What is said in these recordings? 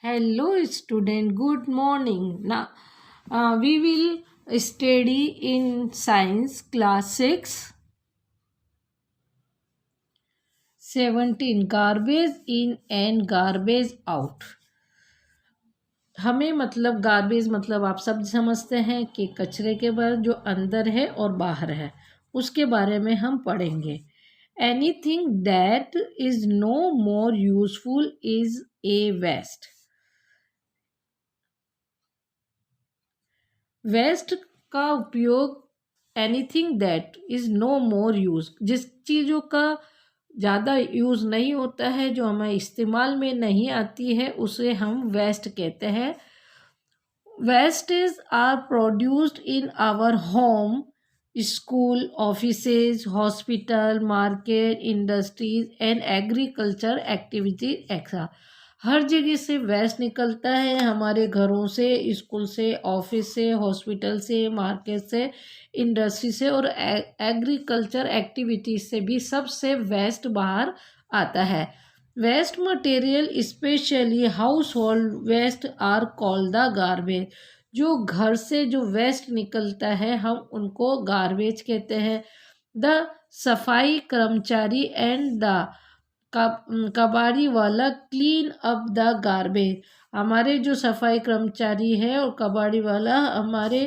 Hello, student. Good morning. Now, we will study in science class 6, 17 garbage in and garbage out. हमें मतलब garbage मतलब आप सब समझते हैं कि कचरे के बाद जो अंदर है और बाहर है उसके बारे में हम पढ़ेंगे. Anything that is no more useful is a waste. Waste का उपयोग anything that is no more use, जिस चीज़ों का ज़्यादा यूज़ नहीं होता है, जो हमें इस्तेमाल में नहीं आती है, उसे हम वेस्ट कहते हैं. Wastage are produced in our home, school, offices, hospital, market, industries and agriculture activities etcetera. हर जगह से वेस्ट निकलता है, हमारे घरों से, स्कूल से, ऑफिस से, हॉस्पिटल से, मार्केट से, इंडस्ट्री से और एग्रीकल्चर एक्टिविटीज से भी सबसे वेस्ट बाहर आता है. Waste material specially household waste are called the garbage. जो घर से जो वेस्ट निकलता है हम उनको गार्बेज कहते हैं. द सफाई कर्मचारी एंड द कबाड़ी वाला क्लीन अप द गार्बेज. हमारे जो सफाई कर्मचारी है और कबाड़ी वाला हमारे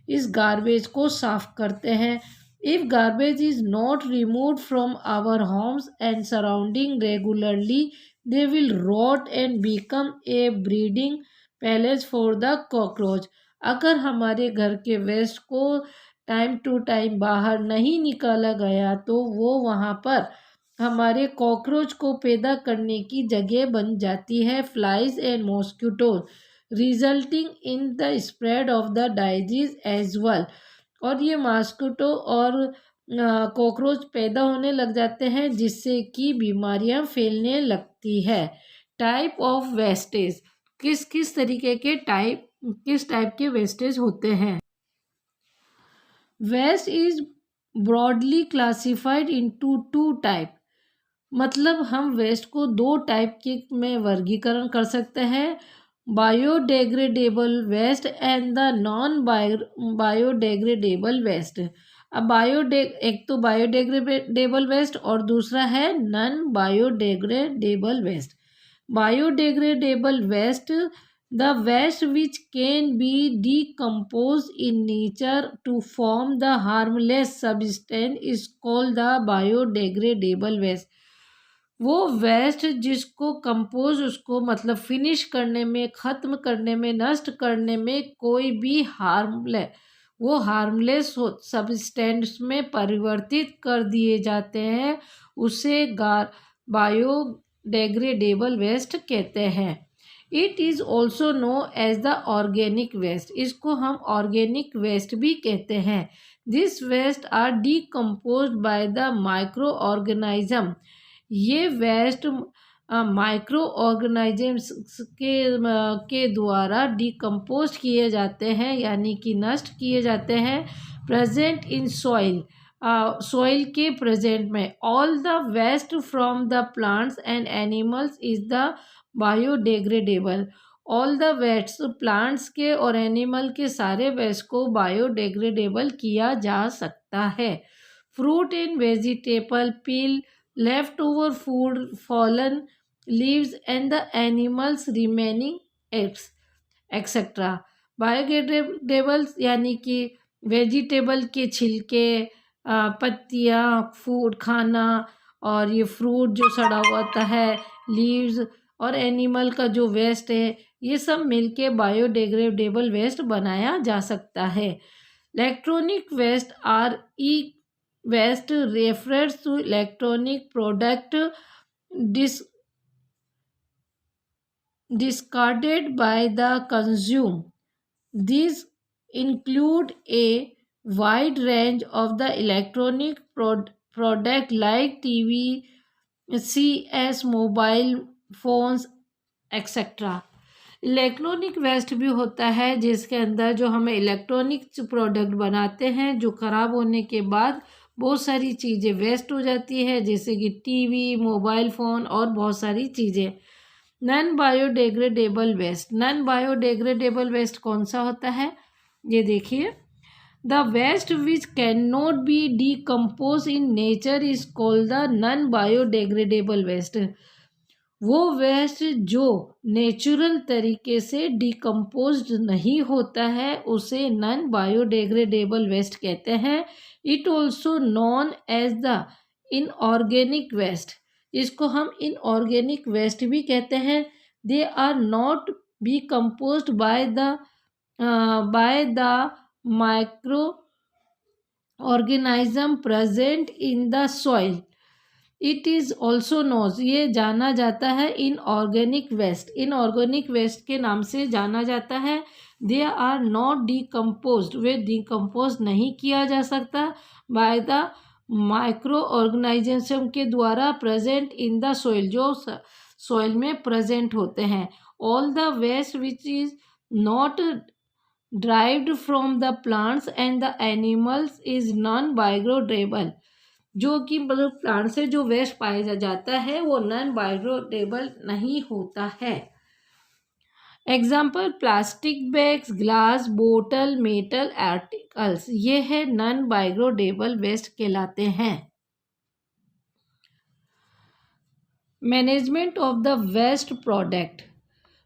इस गार्बेज को साफ करते हैं. If garbage is not removed from our homes and surrounding regularly, they will rot and become a breeding palace for the cockroach. अगर हमारे घर के वेस्ट को टाइम टू टाइम बाहर नहीं निकाला गया तो वो वहाँ पर हमारे कॉकरोच को पैदा करने की जगह बन जाती है. Flies and mosquitoes resulting in the spread of the disease as well. और ये मॉस्किटो और कॉकरोच पैदा होने लग जाते हैं जिससे कि बीमारियां फैलने लगती है. टाइप ऑफ वेस्टेज, किस किस तरीके के किस टाइप के वेस्टेज होते हैं. Waste is broadly classified into two type. मतलब हम वेस्ट को दो टाइप के में वर्गीकरण कर सकते हैं. Biodegradable waste and the non biodegradable waste. अब एक तो बायोडेग्रेडेबल वेस्ट और दूसरा है non biodegradable waste. Biodegradable waste, the waste which can be decompose in nature to form the harmless substance is called the biodegradable waste. वो waste जिसको compose उसको मतलब फिनिश करने में, ख़त्म करने में, नष्ट करने में कोई भी हार्मलेस सब्सटेंस में परिवर्तित कर दिए जाते हैं, उसे बायोडेग्रेडेबल वेस्ट कहते हैं. It is also known as the organic waste. इसको हम ऑर्गेनिक वेस्ट भी कहते हैं. This waste are decompose by the micro organism. ये वेस्ट माइक्रो ऑर्गेनाइजम्स के द्वारा डिकम्पोज किए जाते हैं यानी कि नष्ट किए जाते हैं. प्रेजेंट इन सॉइल के प्रेजेंट में. All the waste from the plants and animals is the biodegradable. All the waste plants के और एनिमल के सारे वेस्ट को बायोडेग्रेडेबल किया जा सकता है. Fruit and vegetable peel, leftover food, fallen leaves and the animals remaining eggs etc. बायोडिग्रेडेबल्स यानी कि वेजिटेबल के छिलके, पत्तियाँ, फूड खाना और ये फ्रूट जो सड़ा हुआ होता है, लीव्स और एनिमल का जो वेस्ट है, ये सब मिलके बायोडिग्रेडेबल वेस्ट बनाया जा सकता है. Electronic waste or waste refers to electronic product discarded by the consumer. These include a wide range of the electronic product like TV, CS, mobile phones etc. Electronic waste भी होता है जिसके अंदर जो हमें इलेक्ट्रॉनिक प्रोडक्ट बनाते हैं जो ख़राब होने के बाद बहुत सारी चीज़ें वेस्ट हो जाती है, जैसे कि टीवी, मोबाइल फ़ोन और बहुत सारी चीज़ें. Non biodegradable waste, non biodegradable waste कौन सा होता है, ये देखिए, the waste which can not be decompose in nature is called the non biodegradable waste. वो वेस्ट जो नेचुरल तरीके से डिकम्पोज नहीं होता है उसे नॉन बायोडिग्रेडेबल वेस्ट कहते हैं। It also known as the inorganic waste, इसको हम इनऑर्गेनिक वेस्ट भी कहते हैं। They are not be composed by the micro organism present in the soil. It is also knows, ये जाना जाता है इनऑर्गेनिक वेस्ट, इनऑर्गेनिक वेस्ट के नाम से जाना जाता है। दे आर नॉट डिकम्पोज्ड, वे डिकम्पोज नहीं किया जा सकता बाय द माइक्रो ऑर्गेनाइजेशन के द्वारा प्रेजेंट इन द सोइल, जो सोइल में प्रेजेंट होते हैं। All the waste which is not derived from the plants and the animals is non biodegradable, जो कि मतलब प्लांट से जो वेस्ट पाया जाता है वो नॉन बायोडिग्रेडेबल नहीं होता है। एग्जाम्पल प्लास्टिक बैग्स, ग्लास बोतल, मेटल आर्टिकल्स, ये है नॉन बायोडिग्रेडेबल वेस्ट कहलाते हैं। Management of the waste product,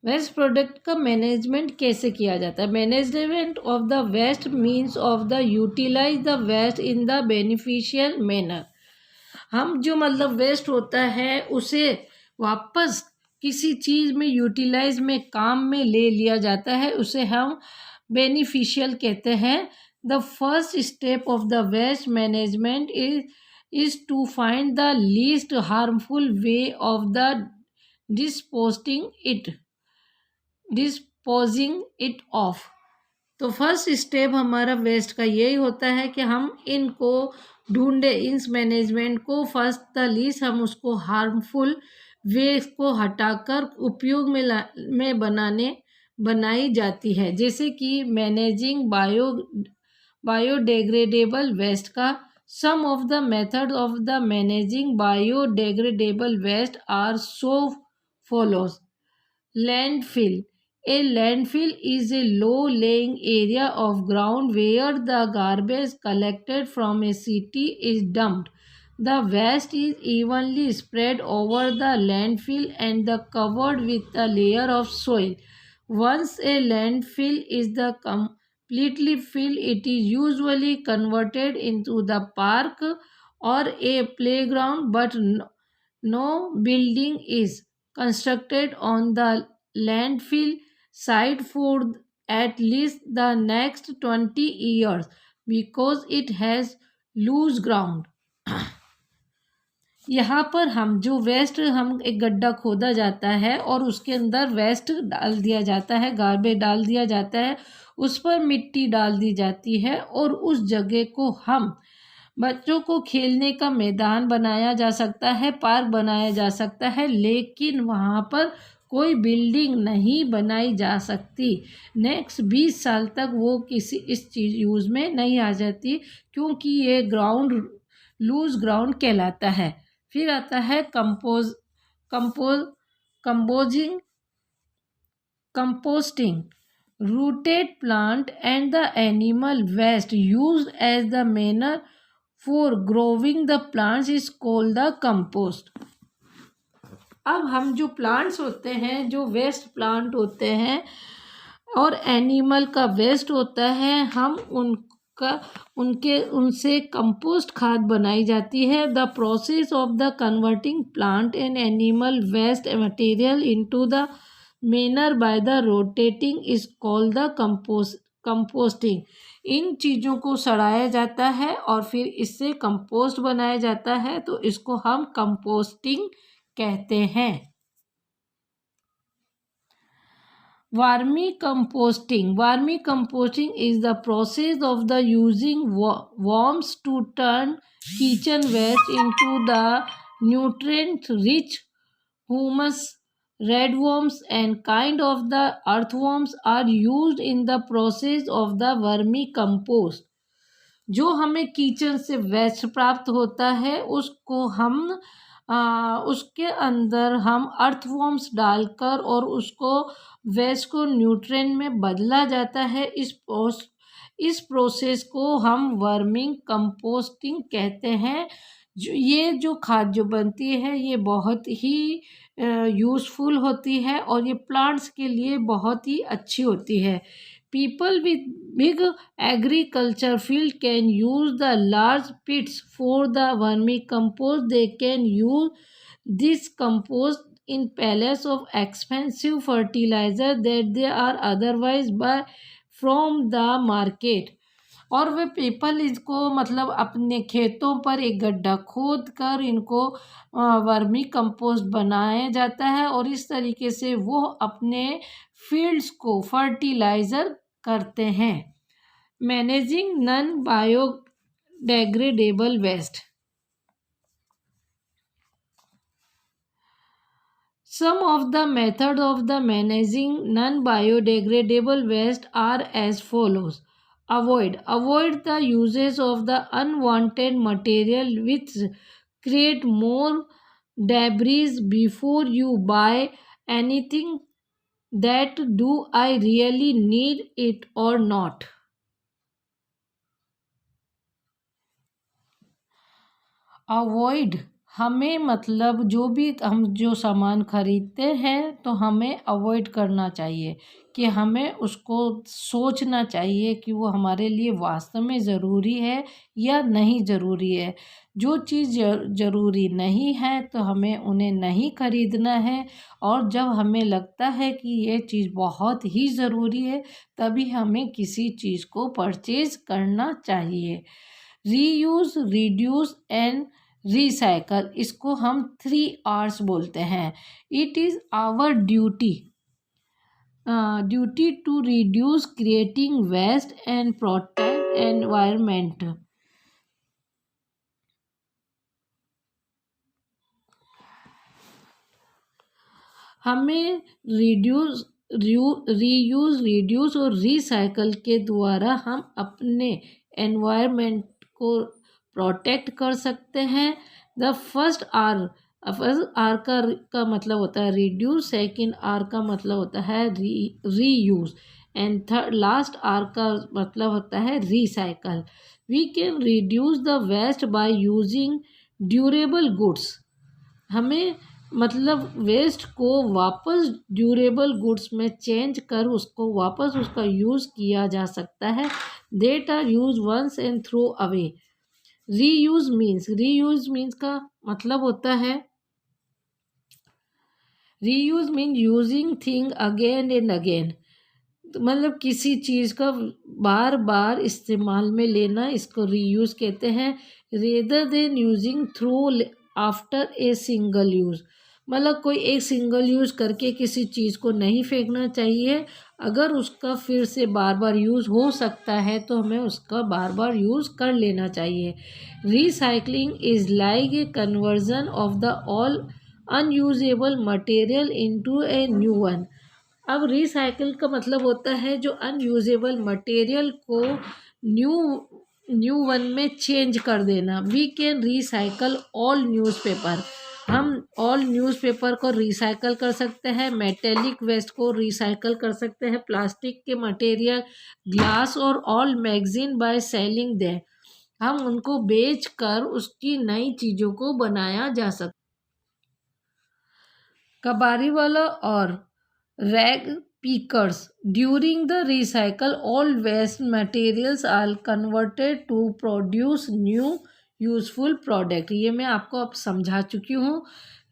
waste product का मैनेजमेंट कैसे किया जाता है। Management of the waste means of the utilize the waste in the beneficial manner, हम जो मतलब वेस्ट होता है उसे वापस किसी चीज़ में यूटिलाइज में काम में ले लिया जाता है, उसे हम बेनिफिशियल कहते हैं। The first step of the waste management is to find the least harmful way of the disposing it off। तो फर्स्ट स्टेप हमारा वेस्ट का यही होता है कि हम इनको ढूंढे, इस मैनेजमेंट को फर्स्ट द लीस्ट, हम उसको हार्मफुल वेस्ट को हटाकर उपयोग में बनाई जाती है। जैसे कि मैनेजिंग बायोडिग्रेडेबल वेस्ट का some of the method of the managing biodegradable waste are so follows. Landfill, a landfill is a low-lying area of ground where the garbage collected from a city is dumped. The waste is evenly spread over the landfill and covered with a layer of soil. Once a landfill is completely filled, it is usually converted into the park or a playground, but no building is constructed on the landfill site for at least the next 20 years because it has loose ground। यहाँ पर हम जो waste, हम एक गड्ढा खोदा जाता है और उसके अंदर वेस्ट डाल दिया जाता है, गार्बेज डाल दिया जाता है, उस पर मिट्टी डाल दी जाती है और उस जगह को हम बच्चों को खेलने का मैदान बनाया जा सकता है, पार्क बनाया जा सकता है, लेकिन वहाँ पर कोई बिल्डिंग नहीं बनाई जा सकती। नेक्स्ट 20 साल तक वो किसी इस चीज़ यूज़ में नहीं आ जाती क्योंकि ये ग्राउंड लूज ग्राउंड कहलाता है। फिर आता है composting. Rooted plant and the animal waste used as the manure for growing the plants is called the compost. अब हम जो प्लांट्स होते हैं, जो वेस्ट प्लांट होते हैं और एनिमल का वेस्ट होता है, हम उनसे कंपोस्ट खाद बनाई जाती है। The process of the converting plant and animal waste material into the manner by the rotating is called the composting. इन चीज़ों को सड़ाया जाता है और फिर इससे कंपोस्ट बनाया जाता है, तो इसको हम कंपोस्टिंग कहते हैं। Vermi composting is the process of the using worms to turn kitchen waste into the nutrient rich humus। Redworms and kind of the earthworms are used in the process of the vermicompost। जो हमें kitchen से waste प्राप्त होता है उसको हम उसके अंदर हम अर्थवॉर्म्स डालकर और उसको वेस्ट को न्यूट्रिएंट में बदला जाता है। इस प्रोसेस को हम वर्मिंग कंपोस्टिंग कहते हैं। ये जो खाद जो बनती है ये बहुत ही यूज़फुल होती है और ये प्लांट्स के लिए बहुत ही अच्छी होती है। People with big agriculture field can use the large pits for the vermicompost. They can use this compost in place of expensive fertilizer that they are otherwise buy from the market. और वे people इसको मतलब अपने खेतों पर एक गड्ढा खोद कर इनको वर्मी कंपोस्ट बनाया जाता है और इस तरीके से वो अपने फील्ड्स को फर्टिलाइज़र करते हैं। Managing non biodegradable waste. Some of the methods of the managing non-biodegradable waste are as follows. Avoid the uses of the unwanted material which create more debris before you buy anything. That do I really need it or not? Avoid हमें मतलब जो भी हम जो सामान खरीदते हैं तो हमें अवॉइड करना चाहिए कि हमें उसको सोचना चाहिए कि वो हमारे लिए वास्तव में ज़रूरी है या नहीं ज़रूरी है। जो चीज़ ज़रूरी नहीं है तो हमें उन्हें नहीं खरीदना है और जब हमें लगता है कि ये चीज़ बहुत ही ज़रूरी है तभी हमें किसी चीज़ को परचेज़ करना चाहिए। रीयूज़, रिड्यूस एंड रिसाइकल, इसको हम 3 Rs बोलते हैं। It is our duty to reduce creating waste and protect environment. हमें रीयूज़, रिड्यूस और रिसाइकल के द्वारा हम अपने एनवायरनमेंट को प्रोटेक्ट कर सकते हैं। द फर्स्ट आर का मतलब होता है रिड्यूस, सेकंड आर का मतलब होता है reuse and third last R का मतलब होता है recycle. We can reduce the waste by using durable goods. हमें मतलब वेस्ट को वापस ड्यूरेबल गुड्स में चेंज कर उसको वापस उसका यूज़ किया जा सकता है। That are use once and throw away. Reuse means का मतलब होता है reuse mean using thing again and again, मतलब किसी चीज़ का बार बार इस्तेमाल में लेना, इसको रीयूज कहते हैं। Rather than using through after a single use, मतलब कोई एक सिंगल यूज़ करके किसी चीज़ को नहीं फेंकना चाहिए। अगर उसका फिर से बार बार यूज़ हो सकता है तो हमें उसका बार बार यूज़ कर लेना चाहिए। Recycling is like a conversion of the all unusable material into a new one. अब रिसाइकिल का मतलब होता है जो अनयूजेबल मटेरियल को न्यू वन में चेंज कर देना। We can recycle all newspaper, हम ऑल न्यूज़पेपर को रिसाइकल कर सकते हैं। मेटेलिक वेस्ट को रिसाइकल कर सकते हैं। प्लास्टिक के मटेरियल, ग्लास और all magazine by selling they, हम उनको बेच कर उसकी नई चीज़ों को बनाया जा सकता। कबाड़ी वाला और rag pickers. During the recycle, all waste materials are converted to produce new useful product. ये मैं आपको अब समझा चुकी हूँ।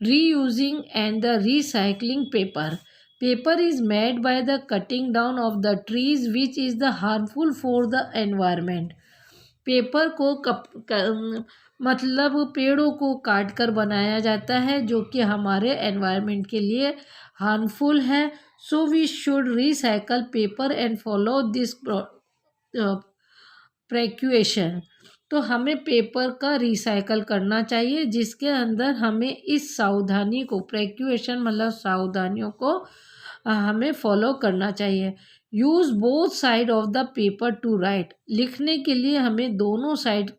Reusing and the recycling paper. Paper is made by the cutting down of the trees which is the harmful for the environment. Paper को मतलब पेड़ों को काट कर बनाया जाता है जो कि हमारे एनवायरनमेंट के लिए हार्मफुल है। So we should recycle paper and follow this precaution. तो हमें पेपर का रिसाइकल करना चाहिए जिसके अंदर हमें इस सावधानी को, प्रिकॉशन मतलब सावधानियों को हमें फॉलो करना चाहिए। Use both side of the paper two right. लिखने के लिए हमें दोनों साइड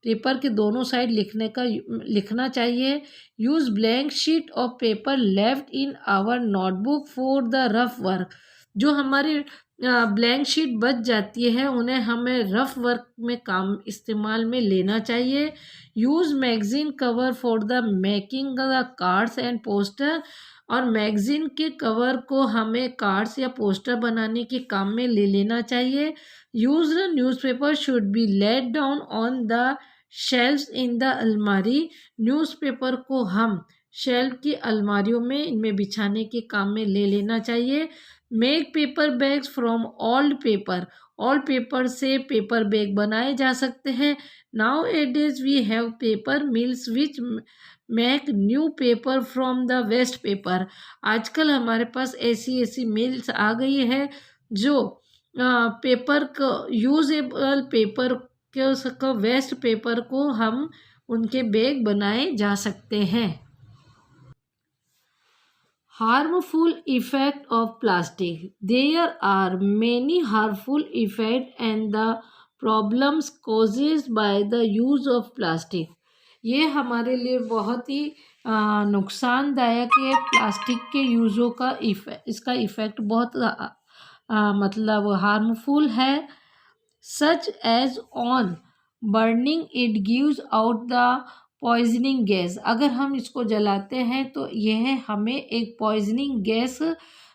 पेपर के दोनों साइड लिखना चाहिए। Use blank sheet of paper left in our notebook for the rough work. जो हमारी ब्लैंक शीट बच जाती है उन्हें हमें रफ वर्क में काम इस्तेमाल में लेना चाहिए। Use magazine cover for the making the cards and poster. और मैगज़ीन के कवर को हमें कार्ड्स या पोस्टर बनाने के काम में ले लेना चाहिए। Use the newspaper should be laid down on the shelves in the अलमारी। न्यूज़पेपर को हम शेल्फ की अलमारियों में इनमें बिछाने के काम में ले लेना चाहिए। Make paper bags from old paper. Old paper से पेपर बैग बनाए जा सकते हैं। Nowadays we have paper mills which make new paper from the waste paper. आजकल हमारे पास ऐसी मिल्स आ गई है जो पेपर को यूजेबल पेपर के वेस्ट पेपर को हम उनके बैग बनाए जा सकते हैं। Harmful effect of plastic. There are many harmful effects and the problems caused by the use of plastic. ये हमारे लिए बहुत ही नुकसानदायक है। प्लास्टिक के यूज़ों का इसका इफ़ेक्ट बहुत मतलब हार्मफुल है। Such as on burning it gives out the poisoning gas. अगर हम इसको जलाते हैं तो यह हमें एक पॉइजनिंग गैस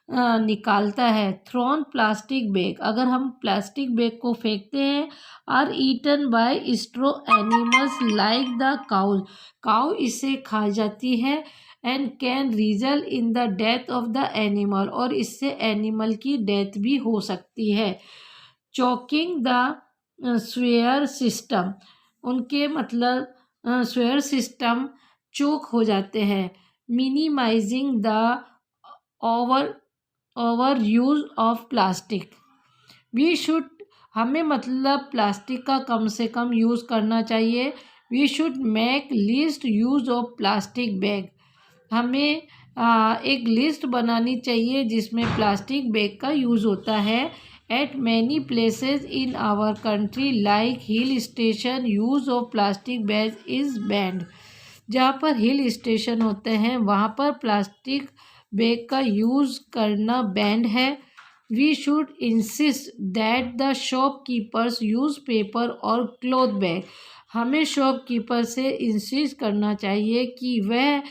निकालता है। Thrown plastic bag. अगर हम प्लास्टिक बैग को फेंकते हैं। Are eaten by stray animals like the cow. Cow इसे खा जाती है। And can result in the death of the animal. और इससे एनिमल की डेथ भी हो सकती है। Choking the sewer system. उनके मतलब स्वेयर सिस्टम चोक हो जाते हैं। Minimising the over use of plastic. We should हमें मतलब प्लास्टिक का कम से कम यूज़ करना चाहिए। We should make less use of plastic bag. हमें एक लिस्ट बनानी चाहिए जिसमें प्लास्टिक बैग का यूज़ होता है। At many places in our country like hill station use of plastic bag is banned. जहाँ पर हिल स्टेशन होते हैं वहाँ पर प्लास्टिक बैग का यूज़ करना बैंड है। We should insist that the shopkeepers use paper और क्लॉथ बैग। हमें शॉपकीपर से इंसिस्ट करना चाहिए कि वह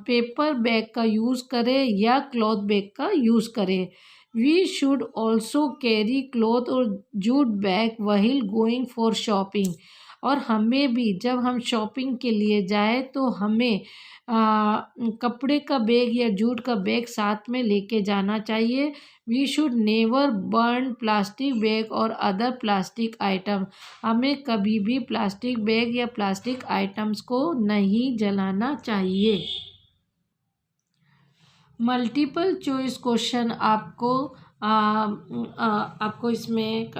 पेपर बैग का यूज़ करे या क्लॉथ बैग का यूज़ करे। We should also carry cloth और jute bag while going for shopping. और हमें भी जब हम शॉपिंग के लिए जाए तो हमें कपड़े का बैग या जूट का बैग साथ में लेके जाना चाहिए। We should never burn plastic bag और अदर प्लास्टिक आइटम। हमें कभी भी प्लास्टिक बैग या प्लास्टिक आइटम्स को नहीं जलाना चाहिए। मल्टीपल चॉइस क्वेश्चन आपको इसमें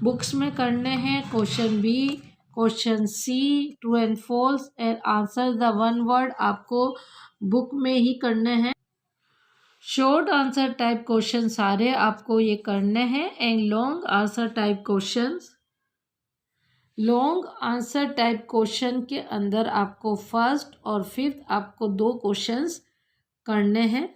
बुक्स में करने हैं। Question B, question C, true and false and answer the one word आपको बुक में ही करने हैं। शॉर्ट आंसर टाइप क्वेश्चन सारे आपको ये करने हैं। And long answer type questions. Long answer type question के अंदर आपको फर्स्ट और फिफ्थ आपको 2 क्वेश्चंस करने हैं।